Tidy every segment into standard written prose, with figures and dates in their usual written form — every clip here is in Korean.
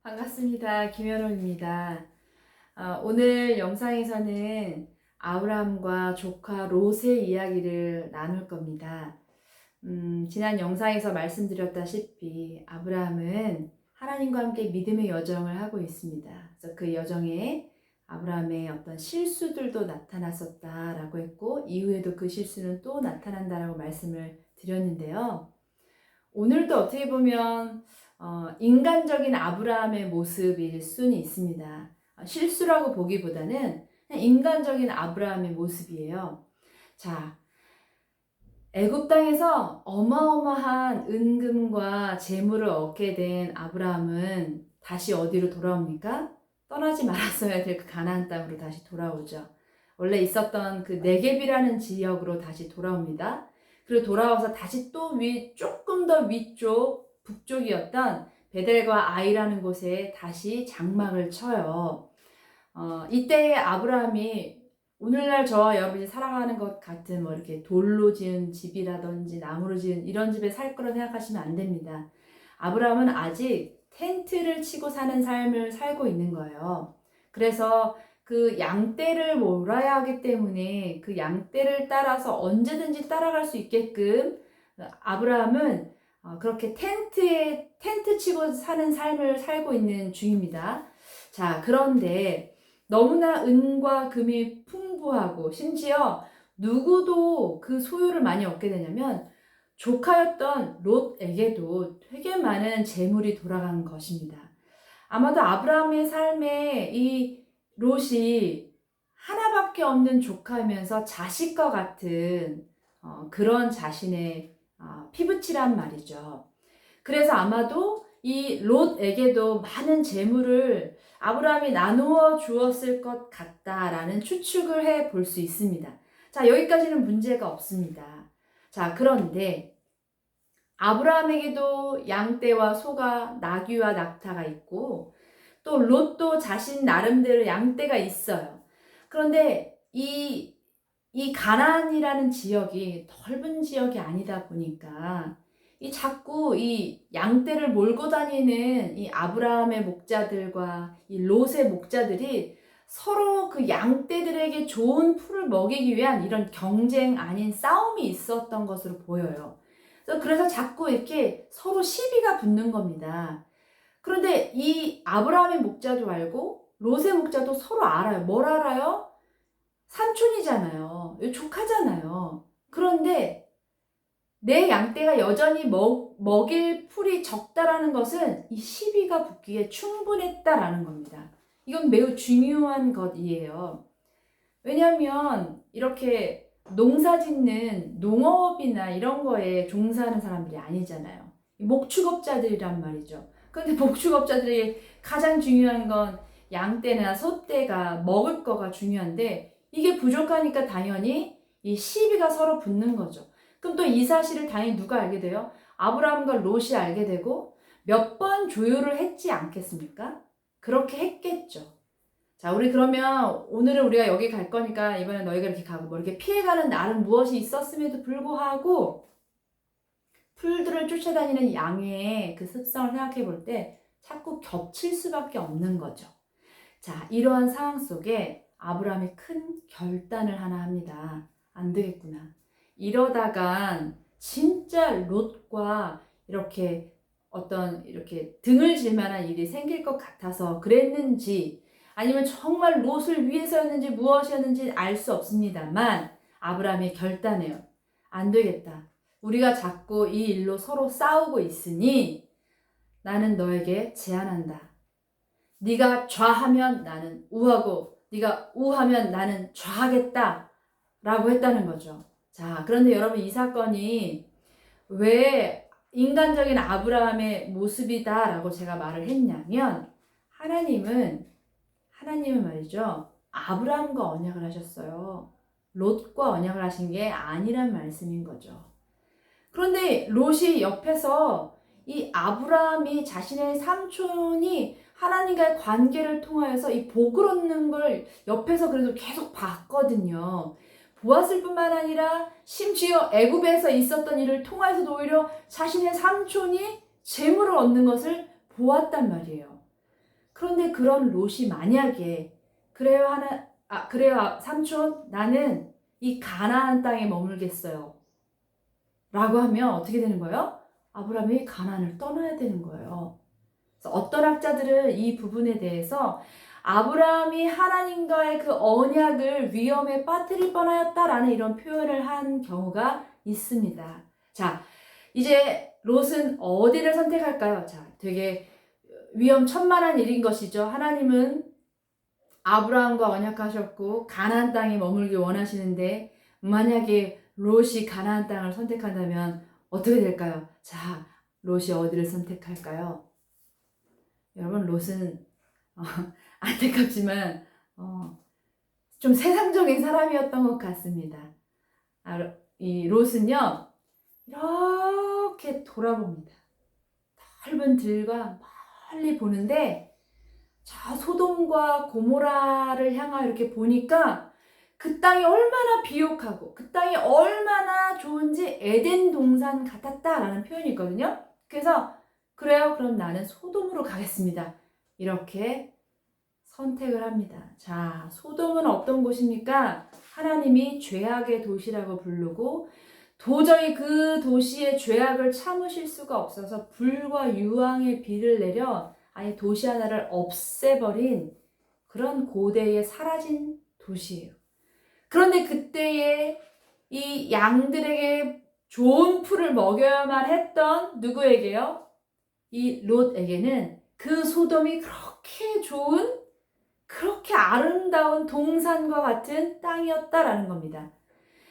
반갑습니다. 김현옥입니다. 오늘 영상에서는 아브라함과 조카 롯의 이야기를 나눌 겁니다. 지난 영상에서 말씀드렸다시피 아브라함은 하나님과 함께 믿음의 여정을 하고 있습니다. 그래서 그 여정에 아브라함의 어떤 실수들도 나타났었다라고 했고, 이후에도 그 실수는 또 나타난다라고 말씀을 드렸는데요. 오늘도 어떻게 보면 인간적인 아브라함의 모습일 수는 있습니다. 실수라고 보기보다는 그냥 인간적인 아브라함의 모습이에요. 자, 애굽 땅에서 어마어마한 은금과 재물을 얻게 된 아브라함은 다시 어디로 돌아옵니까? 떠나지 말았어야 될 그 가나안 땅으로 다시 돌아오죠. 원래 있었던 그 네겝이라는 지역으로 다시 돌아옵니다. 그리고 돌아와서 다시 또 조금 더 위쪽, 북쪽이었던 베델과 아이라는 곳에 다시 장막을 쳐요. 이때의 아브라함이 오늘날 저와 여러분이 살아가는 것 같은 뭐 이렇게 돌로 지은 집이라든지 나무로 지은 이런 집에 살 거라 생각하시면 안 됩니다. 아브라함은 아직 텐트를 치고 사는 삶을 살고 있는 거예요. 그래서 그 양떼를 몰아야 하기 때문에 그 양떼를 따라서 언제든지 따라갈 수 있게끔 아브라함은 그렇게 텐트 치고 사는 삶을 살고 있는 중입니다. 자, 그런데 너무나 은과 금이 풍부하고 심지어 누구도 그 소유를 많이 얻게 되냐면 조카였던 롯에게도 되게 많은 재물이 돌아간 것입니다. 아마도 아브라함의 삶에 이 롯이 하나밖에 없는 조카이면서 자식과 같은 그런 자신의 피부치란 말이죠. 그래서 아마도 이 롯에게도 많은 재물을 아브라함이 나누어 주었을 것 같다라는 추측을 해 볼 수 있습니다. 자, 여기까지는 문제가 없습니다. 자, 그런데 아브라함에게도 양떼와 소가, 나귀와 낙타가 있고 또 롯도 자신 나름대로 양떼가 있어요. 그런데 이 가나안이라는 지역이 넓은 지역이 아니다 보니까 이 자꾸 이 양떼를 몰고 다니는 이 아브라함의 목자들과 이 롯의 목자들이 서로 그 양떼들에게 좋은 풀을 먹이기 위한 이런 경쟁 아닌 싸움이 있었던 것으로 보여요. 그래서 자꾸 이렇게 서로 시비가 붙는 겁니다. 그런데 이 아브라함의 목자도 알고 롯의 목자도 서로 알아요. 뭘 알아요? 삼촌이잖아요. 조카잖아요. 그런데 내 양떼가 여전히 먹일 풀이 적다라는 것은 이 시비가 붙기에 충분했다라는 겁니다. 이건 매우 중요한 것이에요. 왜냐하면 이렇게 농사 짓는 농업이나 이런 거에 종사하는 사람들이 아니잖아요. 목축업자들이란 말이죠. 그런데 목축업자들이 가장 중요한 건 양떼나 소떼가 먹을 거가 중요한데 이게 부족하니까 당연히 이 시비가 서로 붙는 거죠. 그럼 또 이 사실을 당연히 누가 알게 돼요? 아브라함과 롯이 알게 되고 몇 번 조율을 했지 않겠습니까? 그렇게 했겠죠. 자, 우리 그러면 오늘은 우리가 여기 갈 거니까 이번에 너희가 이렇게 가고 뭐 이렇게 피해가는 날은 무엇이 있었음에도 불구하고 풀들을 쫓아다니는 양의 그 습성을 생각해 볼 때 자꾸 겹칠 수밖에 없는 거죠. 자, 이러한 상황 속에 아브라함이 큰 결단을 하나 합니다. 안 되겠구나. 이러다간 진짜 롯과 이렇게 어떤 이렇게 등을 질 만한 일이 생길 것 같아서 그랬는지 아니면 정말 롯을 위해서였는지 무엇이었는지 알 수 없습니다만 아브라함이 결단해요. 안 되겠다. 우리가 자꾸 이 일로 서로 싸우고 있으니 나는 너에게 제안한다. 네가 좌하면 나는 우하고 네가 우하면 나는 좌하겠다 라고 했다는 거죠. 자, 그런데 여러분 이 사건이 왜 인간적인 아브라함의 모습이다 라고 제가 말을 했냐면 하나님은 말이죠. 아브라함과 언약을 하셨어요. 롯과 언약을 하신 게 아니란 말씀인 거죠. 그런데 롯이 옆에서 이 아브라함이 자신의 삼촌이 하나님과의 관계를 통하여서 이 복을 얻는 걸 옆에서 그래도 계속 봤거든요. 보았을 뿐만 아니라 심지어 애굽에서 있었던 일을 통하여서도 오히려 자신의 삼촌이 재물을 얻는 것을 보았단 말이에요. 그런데 그런 롯이 만약에 그래요 삼촌 나는 이 가나안 땅에 머물겠어요 라고 하면 어떻게 되는 거예요? 아브라함이 가나안을 떠나야 되는 거예요. 그래서 어떤 학자들은 이 부분에 대해서 아브라함이 하나님과의 그 언약을 위험에 빠뜨릴 뻔하였다라는 이런 표현을 한 경우가 있습니다. 자, 이제 롯은 어디를 선택할까요? 자, 되게 위험천만한 일인 것이죠. 하나님은 아브라함과 언약하셨고 가나안 땅에 머물기 원하시는데 만약에 롯이 가나안 땅을 선택한다면 어떻게 될까요? 자, 롯이 어디를 선택할까요? 여러분 롯은 안타깝지만 좀 세상적인 사람이었던 것 같습니다. 이 롯은요 이렇게 돌아봅니다. 넓은 들과 멀리 보는데 저 소돔과 고모라를 향하여 이렇게 보니까 그 땅이 얼마나 비옥하고 그 땅이 얼마나 좋은지 에덴 동산 같았다라는 표현이 있거든요. 그래서 그래요 그럼 나는 소돔으로 가겠습니다. 이렇게 선택을 합니다. 자, 소돔은 어떤 곳입니까? 하나님이 죄악의 도시라고 부르고 도저히 그 도시의 죄악을 참으실 수가 없어서 불과 유황의 비를 내려 아예 도시 하나를 없애버린 그런 고대에 사라진 도시예요. 그런데 그때에 이 양들에게 좋은 풀을 먹여야만 했던 누구에게요? 이 롯에게는 그 소돔이 그렇게 좋은 그렇게 아름다운 동산과 같은 땅이었다라는 겁니다.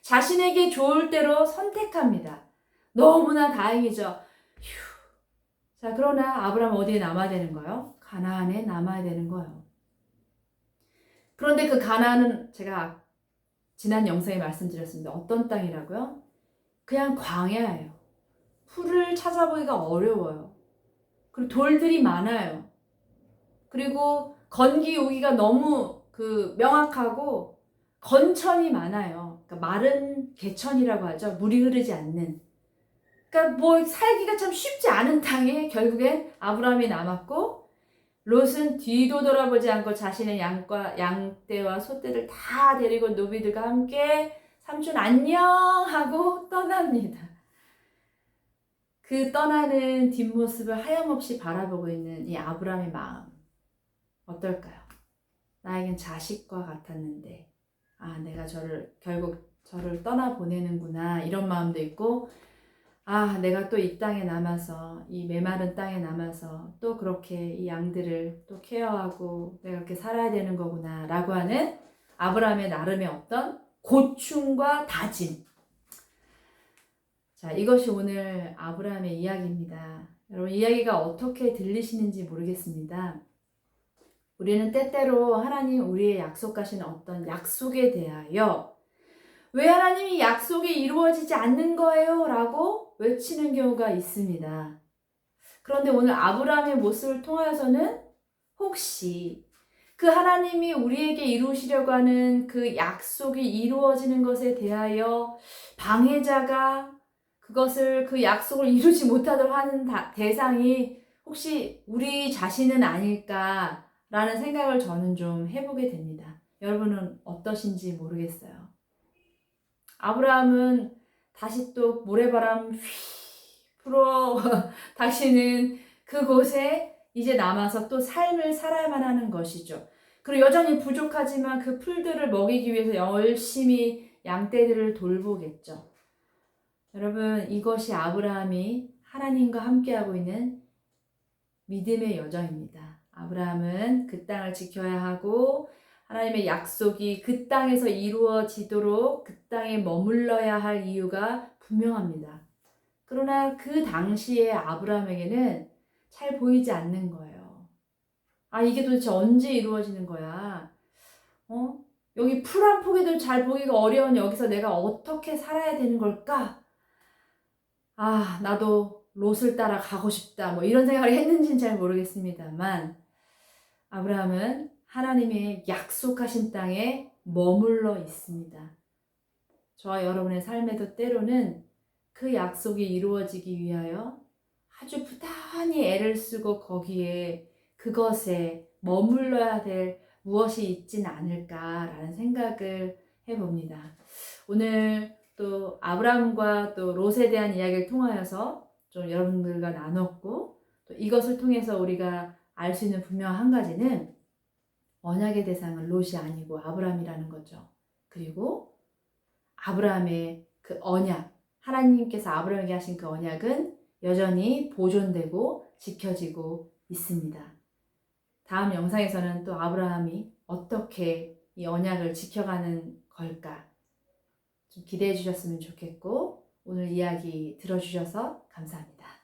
자신에게 좋을 대로 선택합니다. 너무나 다행이죠. 휴. 자, 그러나 아브라함 어디에 남아야 되는 거예요? 가나안에 남아야 되는 거예요. 그런데 그 가나안은 제가 지난 영상에 말씀드렸습니다. 어떤 땅이라고요? 그냥 광야예요. 풀을 찾아보기가 어려워요. 그리고 돌들이 많아요. 그리고 건기 오기가 너무 명확하고 건천이 많아요. 그러니까 마른 개천이라고 하죠. 물이 흐르지 않는. 그러니까 뭐 살기가 참 쉽지 않은 땅에 결국엔 아브라함이 남았고 롯은 뒤도 돌아보지 않고 자신의 양떼와 소떼를 다 데리고 노비들과 함께 삼촌 안녕 하고 떠납니다. 그 떠나는 뒷모습을 하염없이 바라보고 있는 이 아브라함의 마음 어떨까요? 나에겐 자식과 같았는데 내가 결국 저를 떠나보내는구나 이런 마음도 있고 내가 또 이 땅에 남아서 이 메마른 땅에 남아서 또 그렇게 이 양들을 또 케어하고 내가 그렇게 살아야 되는 거구나 라고 하는 아브라함의 나름의 어떤 고충과 다짐. 자, 이것이 오늘 아브라함의 이야기입니다. 여러분 이야기가 어떻게 들리시는지 모르겠습니다. 우리는 때때로 하나님 우리의 약속하신 어떤 약속에 대하여 왜 하나님이 약속이 이루어지지 않는 거예요? 라고 외치는 경우가 있습니다. 그런데 오늘 아브라함의 모습을 통하여서는 혹시 그 하나님이 우리에게 이루시려고 하는 그 약속이 이루어지는 것에 대하여 방해자가 그 약속을 이루지 못하도록 하는 대상이 혹시 우리 자신은 아닐까라는 생각을 저는 좀 해보게 됩니다. 여러분은 어떠신지 모르겠어요. 아브라함은 다시 또 모래바람 휘 불어 다시는 그곳에 이제 남아서 또 삶을 살아야만 하는 것이죠. 그리고 여전히 부족하지만 그 풀들을 먹이기 위해서 열심히 양떼들을 돌보겠죠. 여러분 이것이 아브라함이 하나님과 함께하고 있는 믿음의 여정입니다. 아브라함은 그 땅을 지켜야 하고 하나님의 약속이 그 땅에서 이루어지도록 그 땅에 머물러야 할 이유가 분명합니다. 그러나 그 당시에 아브라함에게는 잘 보이지 않는 거예요. 이게 도대체 언제 이루어지는 거야? 여기 풀 한 포기도 잘 보기가 어려운 여기서 내가 어떻게 살아야 되는 걸까? 나도 롯을 따라 가고 싶다. 뭐 이런 생각을 했는지는 잘 모르겠습니다만 아브라함은 하나님의 약속하신 땅에 머물러 있습니다. 저와 여러분의 삶에도 때로는 그 약속이 이루어지기 위하여 아주 부단히 애를 쓰고 거기에 그것에 머물러야 될 무엇이 있진 않을까라는 생각을 해봅니다. 오늘 또 아브라함과 또 롯에 대한 이야기를 통하여서 좀 여러분들과 나눴고, 또 이것을 통해서 우리가 알 수 있는 분명한 한 가지는 언약의 대상은 롯이 아니고 아브라함이라는 거죠. 그리고 아브라함의 그 언약, 하나님께서 아브라함에게 하신 그 언약은 여전히 보존되고 지켜지고 있습니다. 다음 영상에서는 또 아브라함이 어떻게 이 언약을 지켜가는 걸까 좀 기대해 주셨으면 좋겠고, 오늘 이야기 들어주셔서 감사합니다.